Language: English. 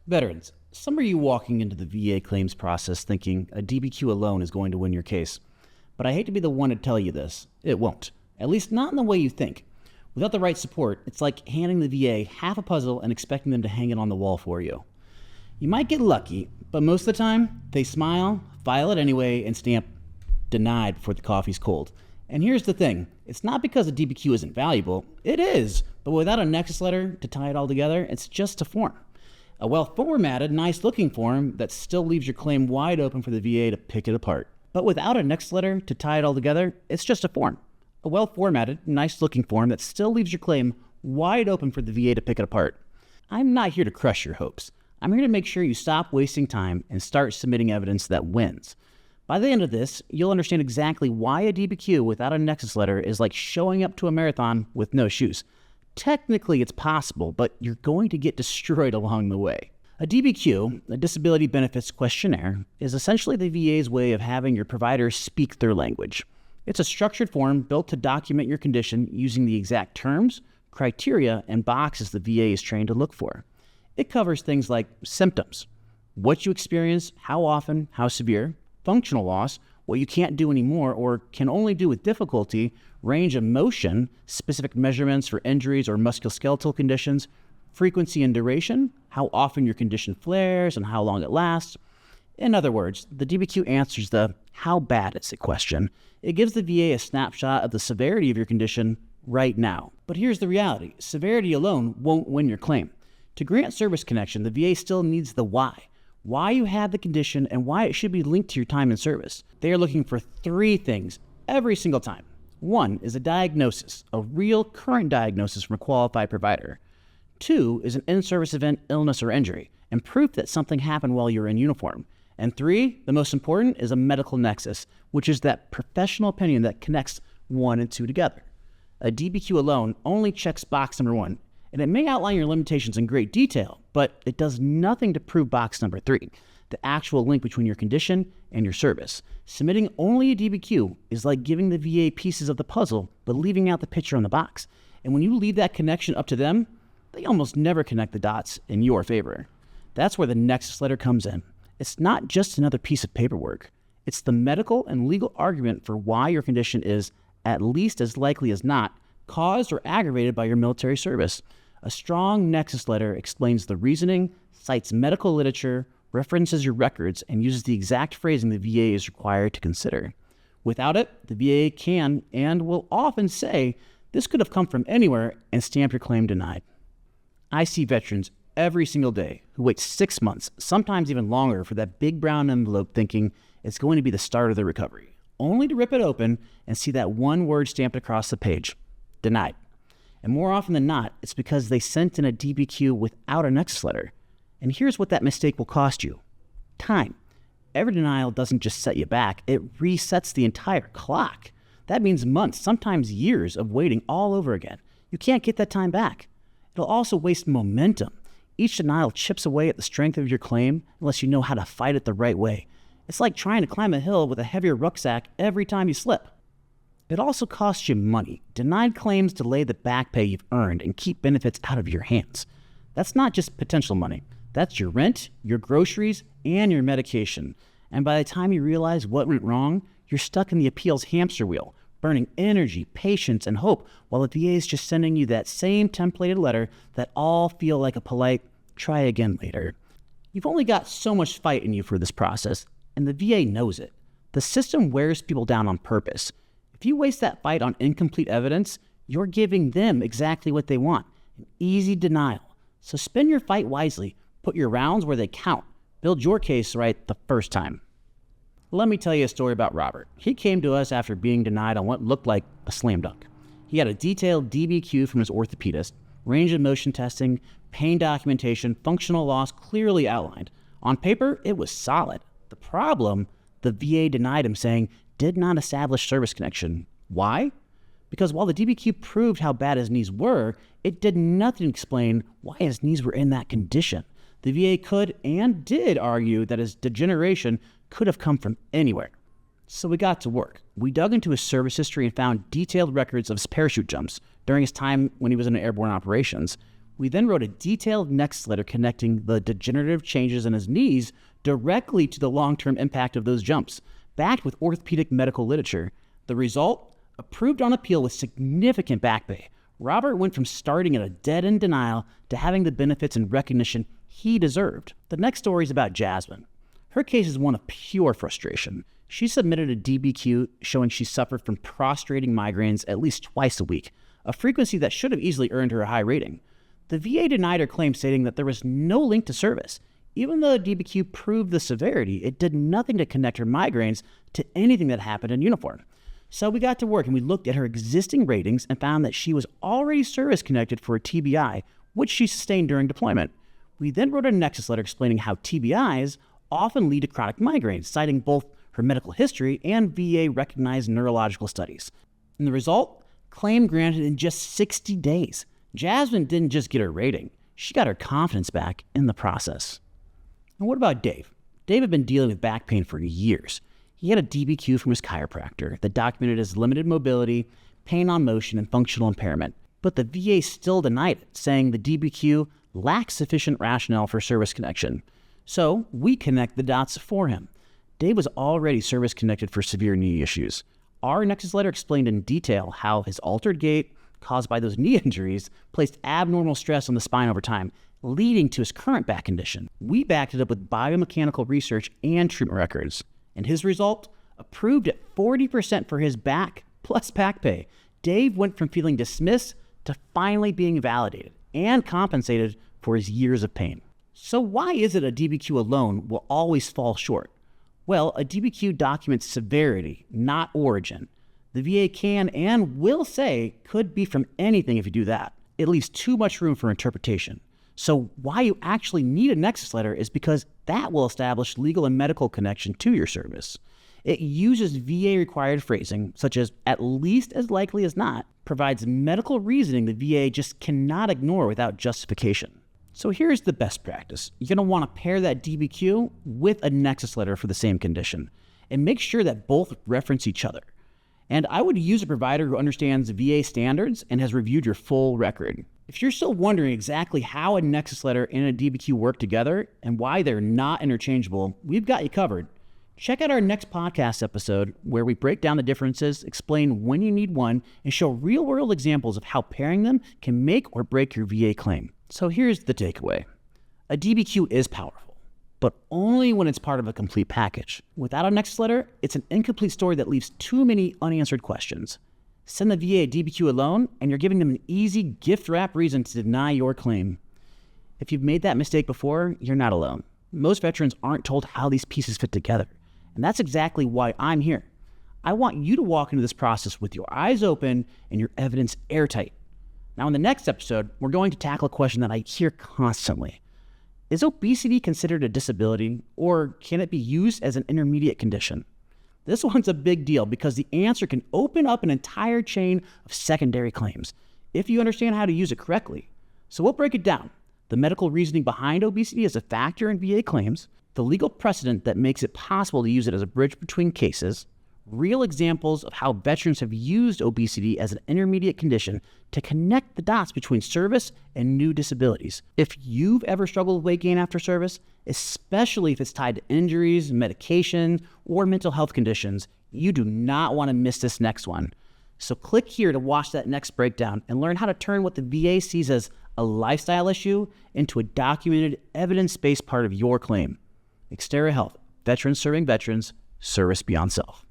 Veterans, some of you walking into the VA claims process thinking a DBQ alone is going to win your case. But I hate to be the one to tell you this. It won't. At least not in the way you think. Without the right support, it's like handing the VA half a puzzle and expecting them to hang it on the wall for you. You might get lucky, but most of the time, they smile, file it anyway, and stamp denied before the coffee's cold. And here's the thing. It's not because a DBQ isn't valuable. It is. But without a Nexus Letter to tie it all together, it's just a form. A well-formatted, nice-looking form that still leaves your claim wide open for the VA to pick it apart. But without a Nexus Letter to tie it all together, it's just a form. A well-formatted, nice-looking form that still leaves your claim wide open for the VA to pick it apart. I'm not here to crush your hopes. I'm here to make sure you stop wasting time and start submitting evidence that wins. By the end of this, you'll understand exactly why a DBQ without a Nexus Letter is like showing up to a marathon with no shoes. Technically, it's possible, but you're going to get destroyed along the way. A DBQ, a Disability Benefits Questionnaire, is essentially the VA's way of having your provider speak their language. It's a structured form built to document your condition using the exact terms, criteria, and boxes the VA is trained to look for. It covers things like symptoms, what you experience, how often, how severe, functional loss, what you can't do anymore or can only do with difficulty, range of motion, specific measurements for injuries or musculoskeletal conditions, frequency and duration, how often your condition flares and how long it lasts. In other words, the DBQ answers the how bad is it question. It gives the VA a snapshot of the severity of your condition right now. But here's the reality. Severity alone won't win your claim. To grant service connection, the VA still needs the why you have the condition and why it should be linked to your time in service. They are looking for three things every single time. One is a diagnosis, a real current diagnosis from a qualified provider. Two is an in-service event, illness, or injury, and proof that something happened while you're in uniform. And three, the most important, is a medical nexus, which is that professional opinion that connects 1 and 2 together. A DBQ alone only checks box number 1, and it may outline your limitations in great detail, but it does nothing to prove box number 3, the actual link between your condition and your service. Submitting only a DBQ is like giving the VA pieces of the puzzle, but leaving out the picture on the box. And when you leave that connection up to them, they almost never connect the dots in your favor. That's where the Nexus Letter comes in. It's not just another piece of paperwork. It's the medical and legal argument for why your condition is, at least as likely as not, caused or aggravated by your military service. A strong Nexus Letter explains the reasoning, cites medical literature, references your records, and uses the exact phrasing the VA is required to consider. Without it, the VA can and will often say, this could have come from anywhere, and stamp your claim denied. I see veterans every single day who wait 6 months, sometimes even longer, for that big brown envelope thinking it's going to be the start of their recovery, only to rip it open and see that one word stamped across the page, denied. And more often than not, it's because they sent in a DBQ without a Nexus Letter. And here's what that mistake will cost you. Time. Every denial doesn't just set you back, it resets the entire clock. That means months, sometimes years of waiting all over again. You can't get that time back. It'll also waste momentum. Each denial chips away at the strength of your claim unless you know how to fight it the right way. It's like trying to climb a hill with a heavier rucksack every time you slip. It also costs you money. Denied claims delay the back pay you've earned and keep benefits out of your hands. That's not just potential money. That's your rent, your groceries, and your medication. And by the time you realize what went wrong, you're stuck in the appeals hamster wheel, burning energy, patience, and hope, while the VA is just sending you that same templated letter that all feel like a polite, try again later. You've only got so much fight in you for this process, and the VA knows it. The system wears people down on purpose. If you waste that fight on incomplete evidence, you're giving them exactly what they want, an easy denial. So spend your fight wisely, put your rounds where they count, build your case right the first time. Let me tell you a story about Robert. He came to us after being denied on what looked like a slam dunk. He had a detailed DBQ from his orthopedist, range of motion testing, pain documentation, functional loss clearly outlined. On paper, it was solid. The problem, the VA denied him, saying, did not establish service connection. Why? Because while the DBQ proved how bad his knees were, it did nothing to explain why his knees were in that condition. The VA could and did argue that his degeneration could have come from anywhere. So we got to work. We dug into his service history and found detailed records of his parachute jumps during his time when he was in airborne operations. We then wrote a detailed Nexus Letter connecting the degenerative changes in his knees directly to the long-term impact of those jumps, backed with orthopedic medical literature. The result? Approved on appeal with significant back pay. Robert went from starting at a dead-end denial to having the benefits and recognition he deserved. The next story is about Jasmine. Her case is one of pure frustration. She submitted a DBQ showing she suffered from prostrating migraines at least twice a week, a frequency that should have easily earned her a high rating. The VA denied her claim, stating that there was no link to service. Even though the DBQ proved the severity, it did nothing to connect her migraines to anything that happened in uniform. So we got to work and we looked at her existing ratings and found that she was already service-connected for a TBI, which she sustained during deployment. We then wrote a Nexus Letter explaining how TBIs often lead to chronic migraines, citing both her medical history and VA-recognized neurological studies. And the result? Claim granted in just 60 days. Jasmine didn't just get her rating, she got her confidence back in the process. And what about Dave? Dave had been dealing with back pain for years. He had a DBQ from his chiropractor that documented his limited mobility, pain on motion, and functional impairment. But the VA still denied it, saying the DBQ lacks sufficient rationale for service connection. So we connect the dots for him. Dave was already service connected for severe knee issues. Our Nexus Letter explained in detail how his altered gait, caused by those knee injuries, placed abnormal stress on the spine over time, leading to his current back condition. We backed it up with biomechanical research and treatment records. And his result? Approved at 40% for his back, plus back pay. Dave went from feeling dismissed to finally being validated and compensated for his years of pain. So why is it a DBQ alone will always fall short? Well, a DBQ documents severity, not origin. The VA can and will say could be from anything if you do that. It leaves too much room for interpretation. So why you actually need a Nexus Letter is because that will establish legal and medical connection to your service. It uses VA-required phrasing, such as at least as likely as not, provides medical reasoning the VA just cannot ignore without justification. So here's the best practice. You're going to want to pair that DBQ with a Nexus Letter for the same condition, and make sure that both reference each other. And I would use a provider who understands VA standards and has reviewed your full record. If you're still wondering exactly how a Nexus Letter and a DBQ work together and why they're not interchangeable, we've got you covered. Check out our next podcast episode where we break down the differences, explain when you need one, and show real-world examples of how pairing them can make or break your VA claim. So here's the takeaway. A DBQ is powerful, but only when it's part of a complete package. Without a Nexus Letter, it's an incomplete story that leaves too many unanswered questions. Send the VA a DBQ alone, and you're giving them an easy gift-wrap reason to deny your claim. If you've made that mistake before, you're not alone. Most veterans aren't told how these pieces fit together, and that's exactly why I'm here. I want you to walk into this process with your eyes open and your evidence airtight. Now, in the next episode, we're going to tackle a question that I hear constantly. Is obesity considered a disability, or can it be used as an intermediate condition? This one's a big deal because the answer can open up an entire chain of secondary claims if you understand how to use it correctly. So we'll break it down. The medical reasoning behind obesity as a factor in VA claims, the legal precedent that makes it possible to use it as a bridge between cases, real examples of how veterans have used obesity as an intermediate condition to connect the dots between service and new disabilities. If you've ever struggled with weight gain after service, especially if it's tied to injuries, medication, or mental health conditions, you do not want to miss this next one. So click here to watch that next breakdown and learn how to turn what the VA sees as a lifestyle issue into a documented, evidence-based part of your claim. Xterra Health, veterans serving veterans, service beyond self.